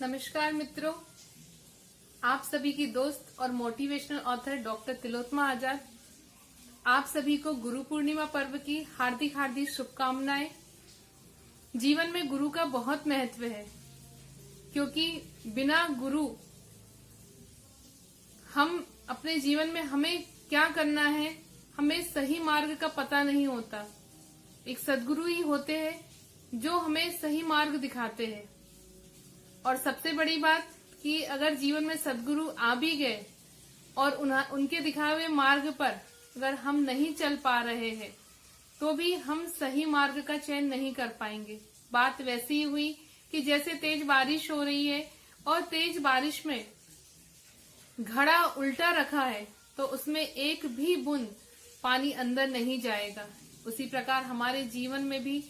नमस्कार मित्रों, आप सभी की दोस्त और मोटिवेशनल ऑथर डॉक्टर तिलोत्तमा आजाद आप सभी को गुरु पूर्णिमा पर्व की हार्दिक हार्दिक शुभकामनाएं। जीवन में गुरु का बहुत महत्व है, क्योंकि बिना गुरु हम अपने जीवन में हमें क्या करना है, हमें सही मार्ग का पता नहीं होता। एक सद्गुरु ही होते हैं जो हमें सही मार्ग दिखाते हैं। और सबसे बड़ी बात कि अगर जीवन में सद्गुरु आ भी गए और उनके दिखाए हुए मार्ग पर अगर हम नहीं चल पा रहे हैं तो भी हम सही मार्ग का चयन नहीं कर पाएंगे। बात वैसी ही हुई कि जैसे तेज बारिश हो रही है और तेज बारिश में घड़ा उल्टा रखा है तो उसमें एक भी बूंद पानी अंदर नहीं जाएगा। उसी प्रकार हमारे जीवन में भी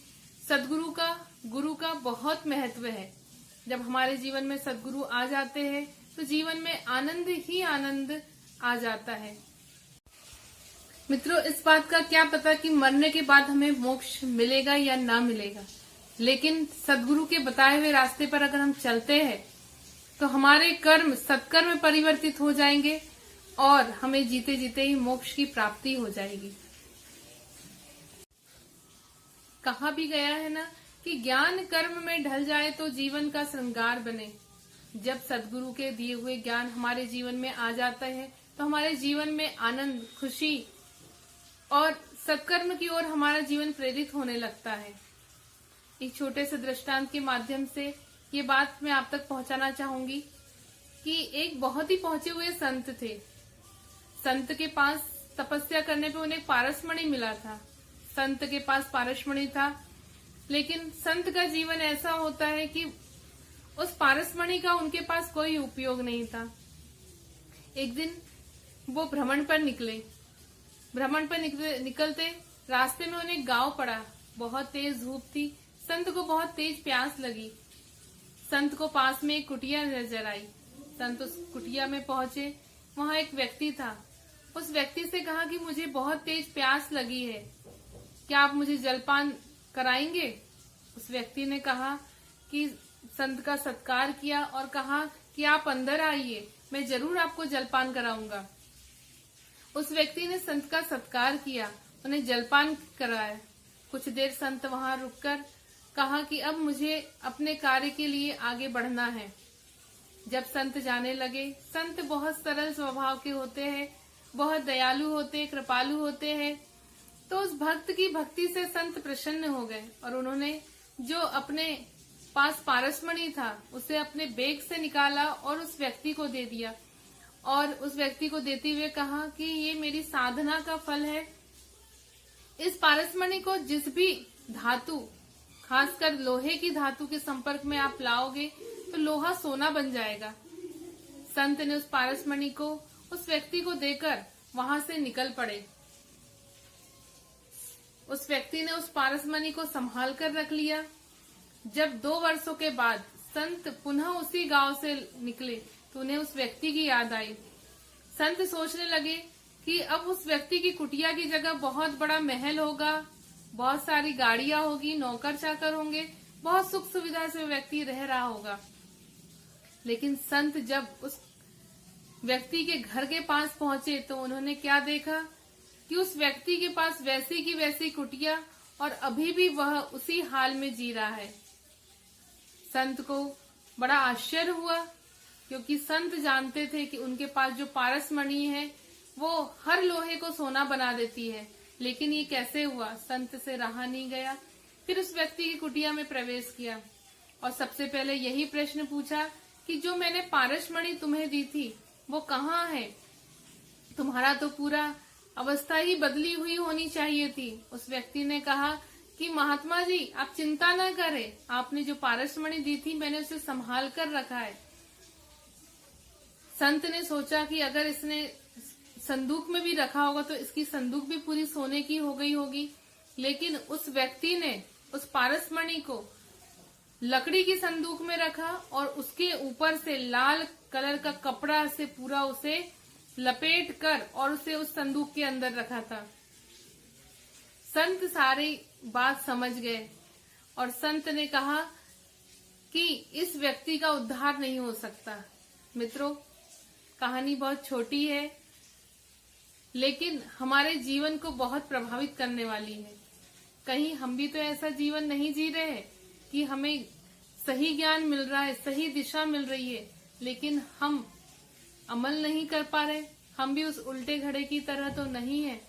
सद्गुरु का, गुरु का बहुत महत्व है। जब हमारे जीवन में सद्गुरु आ जाते हैं तो जीवन में आनंद ही आनंद आ जाता है। मित्रों, इस बात का क्या पता कि मरने के बाद हमें मोक्ष मिलेगा या ना मिलेगा, लेकिन सद्गुरु के बताए हुए रास्ते पर अगर हम चलते हैं तो हमारे कर्म सत्कर्म में परिवर्तित हो जाएंगे और हमें जीते जीते ही मोक्ष की प्राप्ति हो जाएगी। कहा भी गया है ना कि ज्ञान कर्म में ढल जाए तो जीवन का श्रृंगार बने। जब सद्गुरु के दिए हुए ज्ञान हमारे जीवन में आ जाता है तो हमारे जीवन में आनंद, खुशी और सत्कर्म की ओर हमारा जीवन प्रेरित होने लगता है। एक छोटे से दृष्टांत के माध्यम से ये बात मैं आप तक पहुंचाना चाहूंगी कि एक बहुत ही पहुंचे हुए संत थे। संत के पास तपस्या करने पे उन्हें पारसमणि मिला था। संत के पास पारसमणि था, लेकिन संत का जीवन ऐसा होता है कि उस पारसमणि का उनके पास कोई उपयोग नहीं था। एक दिन वो भ्रमण पर निकले। भ्रमण पर निकलते रास्ते में उन्हें गांव पड़ा। बहुत तेज धूप थी। संत को बहुत तेज प्यास लगी। संत को पास में एक कुटिया नजर आई। संत उस कुटिया में पहुंचे। वहां एक व्यक्ति था। उस व्यक्ति से कहा कि मुझे बहुत तेज प्यास लगी है, क्या आप मुझे जलपान कराएंगे? उस व्यक्ति ने कहा कि संत का सत्कार किया और कहा कि आप अंदर आइए, मैं जरूर आपको जलपान कराऊंगा। उस व्यक्ति ने संत का सत्कार किया, उन्हें जलपान कराया। कुछ देर संत वहां रुककर कहा कि अब मुझे अपने कार्य के लिए आगे बढ़ना है। जब संत जाने लगे, संत बहुत सरल स्वभाव के होते हैं, बहुत दयालु होते हैं, कृपालु होते हैं। तो उस भक्त की भक्ति से संत प्रसन्न हो गए और उन्होंने जो अपने पास पारसमणि था उसे अपने बैग से निकाला और उस व्यक्ति को दे दिया। और उस व्यक्ति को देते हुए कहा कि ये मेरी साधना का फल है। इस पारसमणि को जिस भी धातु, खासकर लोहे की धातु के संपर्क में आप लाओगे तो लोहा सोना बन जाएगा। संत ने उस पारसमणि को उस व्यक्ति को देकर वहां से निकल पड़े। उस व्यक्ति ने उस पारसमणि को संभाल कर रख लिया। जब 2 वर्षों के बाद संत पुनः उसी गांव से निकले तो उन्हें उस व्यक्ति की याद आई। संत सोचने लगे कि अब उस व्यक्ति की कुटिया की जगह बहुत बड़ा महल होगा, बहुत सारी गाड़ियां होगी, नौकर चाकर होंगे, बहुत सुख सुविधा से व्यक्ति रह रहा होगा। लेकिन संत जब उस व्यक्ति के घर के पास पहुंचे तो उन्होंने क्या देखा कि उस व्यक्ति के पास वैसी की वैसी कुटिया और अभी भी वह उसी हाल में जी रहा है। संत को बड़ा आश्चर्य हुआ, क्योंकि संत जानते थे कि उनके पास जो पारसमणि है वो हर लोहे को सोना बना देती है। लेकिन ये कैसे हुआ? संत से रहा नहीं गया। फिर उस व्यक्ति की कुटिया में प्रवेश किया और सबसे पहले यही प्रश्न पूछा कि जो मैंने पारसमणि तुम्हें दी थी वो कहाँ है? तुम्हारा तो पूरा अवस्था ही बदली हुई होनी चाहिए थी। उस व्यक्ति ने कहा कि महात्मा जी, आप चिंता न करें, आपने जो पारसमणि दी थी मैंने उसे संभाल कर रखा है। संत ने सोचा कि अगर इसने संदूक में भी रखा होगा तो इसकी संदूक भी पूरी सोने की हो गई होगी। लेकिन उस व्यक्ति ने उस पारसमणि को लकड़ी की संदूक में रखा और उसके ऊपर से लाल कलर का कपड़ा से पूरा उसे लपेट कर और उसे उस संदूक के अंदर रखा था। संत सारी बात समझ गए और संत ने कहा कि इस व्यक्ति का उद्धार नहीं हो सकता। मित्रों, कहानी बहुत छोटी है, लेकिन हमारे जीवन को बहुत प्रभावित करने वाली है। कहीं हम भी तो ऐसा जीवन नहीं जी रहे हैं कि हमें सही ज्ञान मिल रहा है, सही दिशा मिल रही है, लेकिन हम अमल नहीं कर पा रहे। हम भी उस उल्टे घड़े की तरह तो नहीं है।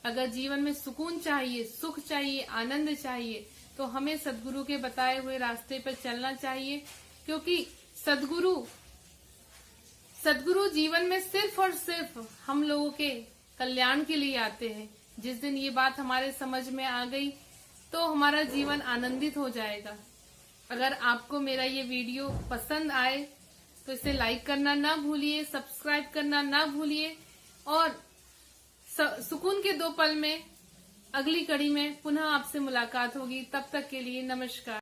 अगर जीवन में सुकून चाहिए, सुख चाहिए, आनंद चाहिए, तो हमें सद्गुरु के बताए हुए रास्ते पर चलना चाहिए, क्योंकि सद्गुरु जीवन में सिर्फ और सिर्फ हम लोगों के कल्याण के लिए आते हैं। जिस दिन ये बात हमारे समझ में आ गई तो हमारा जीवन आनंदित हो जाएगा। अगर आपको मेरा ये वीडियो पसंद आए तो इसे लाइक करना ना भूलिए, सब्सक्राइब करना ना भूलिए, और सुकून के 2 पल में अगली कड़ी में पुनः आपसे मुलाकात होगी। तब तक के लिए नमस्कार।